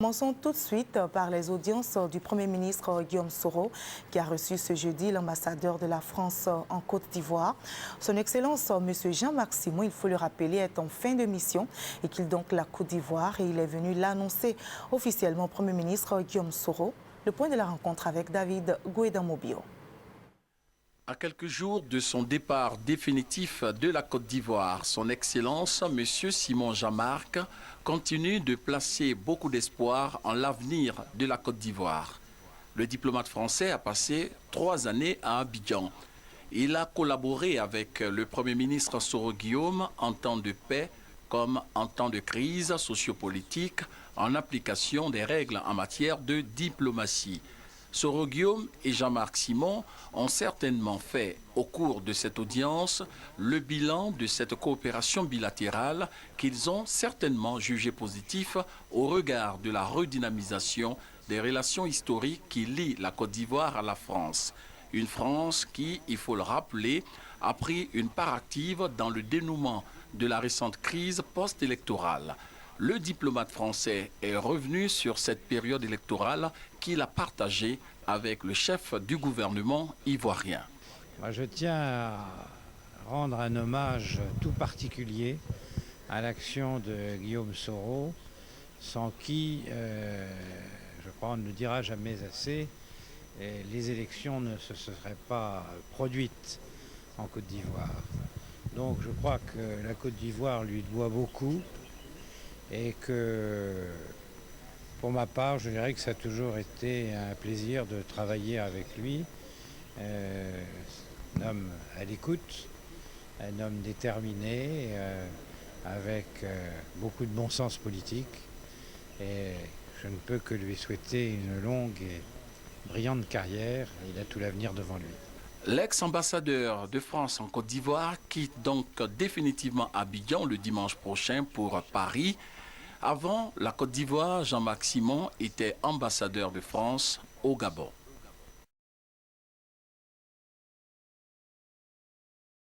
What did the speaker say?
Commençons tout de suite par les audiences du Premier ministre Guillaume Soro, qui a reçu ce jeudi l'ambassadeur de la France en Côte d'Ivoire. Son Excellence, M. Jean-Marc Simon, il faut le rappeler, est en fin de mission et qu'il donc la Côte d'Ivoire et il est venu l'annoncer officiellement au Premier ministre Guillaume Soro. Le point de la rencontre avec David Guédamobio. À quelques jours de son départ définitif de la Côte d'Ivoire, son Excellence, M. Simon Jean-Marc, continue de placer beaucoup d'espoir en l'avenir de la Côte d'Ivoire. Le diplomate français a passé 3 années à Abidjan. Il a collaboré avec le Premier ministre Soro Guillaume en temps de paix comme en temps de crise sociopolitique en application des règles en matière de diplomatie. Soro Guillaume et Jean-Marc Simon ont certainement fait, au cours de cette audience, le bilan de cette coopération bilatérale qu'ils ont certainement jugé positif au regard de la redynamisation des relations historiques qui lient la Côte d'Ivoire à la France. Une France qui, il faut le rappeler, a pris une part active dans le dénouement de la récente crise post-électorale. Le diplomate français est revenu sur cette période électorale qu'il a partagée avec le chef du gouvernement ivoirien. Je tiens à rendre un hommage tout particulier à l'action de Guillaume Soro, sans qui, je crois, on ne le dira jamais assez, les élections ne se seraient pas produites en Côte d'Ivoire. Donc je crois que la Côte d'Ivoire lui doit beaucoup. Et que, pour ma part, je dirais que ça a toujours été un plaisir de travailler avec lui. Un homme à l'écoute, un homme déterminé, avec beaucoup de bon sens politique. Et je ne peux que lui souhaiter une longue et brillante carrière. Il a tout l'avenir devant lui. L'ex-ambassadeur de France en Côte d'Ivoire quitte donc définitivement Abidjan le dimanche prochain pour Paris. Avant la Côte d'Ivoire, Jean-Marc Simon était ambassadeur de France au Gabon.